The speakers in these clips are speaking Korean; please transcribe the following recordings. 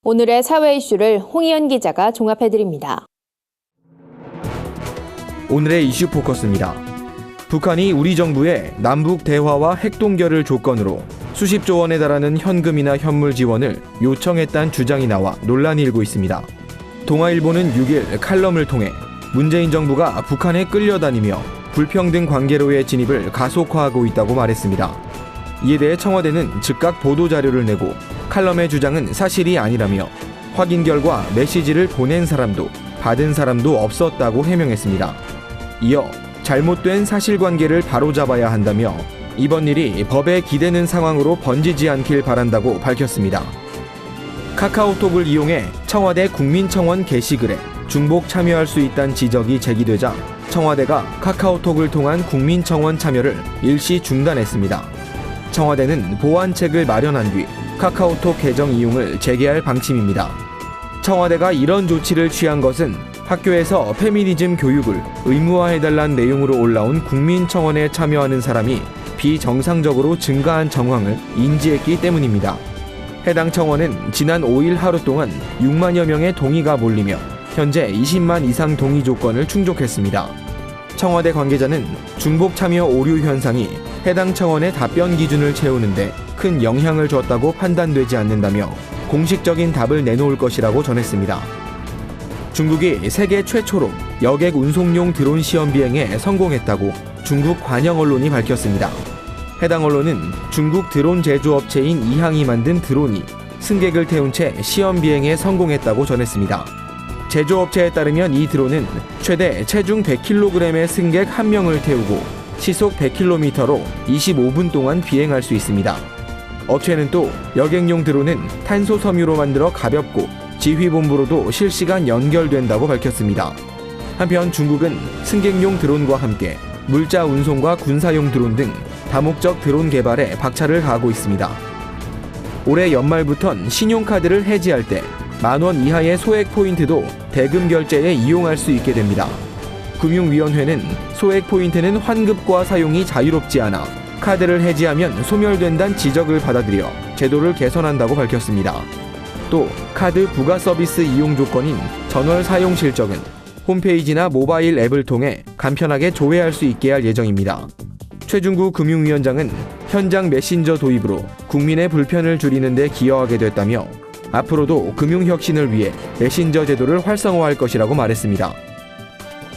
오늘의 사회 이슈를 홍희연 기자가 종합해드립니다. 오늘의 이슈 포커스입니다. 북한이 우리 정부에 남북 대화와 핵 동결을 조건으로 수십조 원에 달하는 현금이나 현물 지원을 요청했다는 주장이 나와 논란이 일고 있습니다. 동아일보는 6일 칼럼을 통해 문재인 정부가 북한에 끌려다니며 불평등 관계로의 진입을 가속화하고 있다고 말했습니다. 이에 대해 청와대는 즉각 보도자료를 내고 칼럼의 주장은 사실이 아니라며 확인 결과 메시지를 보낸 사람도 받은 사람도 없었다고 해명했습니다. 이어 잘못된 사실관계를 바로잡아야 한다며 이번 일이 법에 기대는 상황으로 번지지 않길 바란다고 밝혔습니다. 카카오톡을 이용해 청와대 국민청원 게시글에 중복 참여할 수 있다는 지적이 제기되자 청와대가 카카오톡을 통한 국민청원 참여를 일시 중단했습니다. 청와대는 보완책을 마련한 뒤 카카오톡 계정 이용을 재개할 방침입니다. 청와대가 이런 조치를 취한 것은 학교에서 페미니즘 교육을 의무화해달라는 내용으로 올라온 국민청원에 참여하는 사람이 비정상적으로 증가한 정황을 인지했기 때문입니다. 해당 청원은 지난 5일 하루 동안 6만여 명의 동의가 몰리며 현재 20만 이상 동의 조건을 충족했습니다. 청와대 관계자는 중복 참여 오류 현상이 해당 청원의 답변 기준을 채우는데 큰 영향을 줬다고 판단되지 않는다며 공식적인 답을 내놓을 것이라고 전했습니다. 중국이 세계 최초로 여객 운송용 드론 시험 비행에 성공했다고 중국 관영 언론이 밝혔습니다. 해당 언론은 중국 드론 제조업체인 이항이 만든 드론이 승객을 태운 채 시험 비행에 성공했다고 전했습니다. 제조업체에 따르면 이 드론은 최대 체중 100kg의 승객 1명을 태우고 시속 100km로 25분 동안 비행할 수 있습니다. 업체는 또 여객용 드론은 탄소 섬유로 만들어 가볍고 지휘본부로도 실시간 연결된다고 밝혔습니다. 한편 중국은 승객용 드론과 함께 물자 운송과 군사용 드론 등 다목적 드론 개발에 박차를 가하고 있습니다. 올해 연말부턴 신용카드를 해지할 때 10,000원 이하의 소액 포인트도 대금 결제에 이용할 수 있게 됩니다. 금융위원회는 소액 포인트는 환급과 사용이 자유롭지 않아 카드를 해지하면 소멸된다는 지적을 받아들여 제도를 개선한다고 밝혔습니다. 또 카드 부가 서비스 이용 조건인 전월 사용 실적은 홈페이지나 모바일 앱을 통해 간편하게 조회할 수 있게 할 예정입니다. 최중구 금융위원장은 현장 메신저 도입으로 국민의 불편을 줄이는 데 기여하게 됐다며 앞으로도 금융혁신을 위해 메신저 제도를 활성화할 것이라고 말했습니다.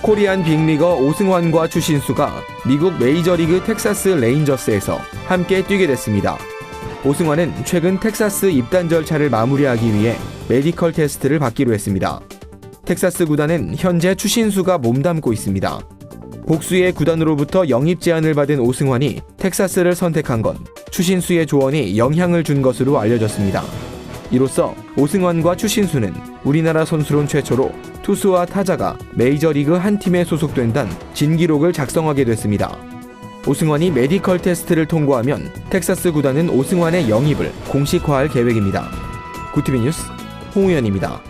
코리안 빅리거 오승환과 추신수가 미국 메이저리그 텍사스 레인저스에서 함께 뛰게 됐습니다. 오승환은 최근 텍사스 입단 절차를 마무리하기 위해 메디컬 테스트를 받기로 했습니다. 텍사스 구단은 현재 추신수가 몸담고 있습니다. 복수의 구단으로부터 영입 제안을 받은 오승환이 텍사스를 선택한 건 추신수의 조언이 영향을 준 것으로 알려졌습니다. 이로써 오승환과 추신수는 우리나라 선수론 최초로 투수와 타자가 메이저리그 한 팀에 소속된다는 진기록을 작성하게 됐습니다. 오승환이 메디컬 테스트를 통과하면 텍사스 구단은 오승환의 영입을 공식화할 계획입니다. 구티비 뉴스 홍우연입니다.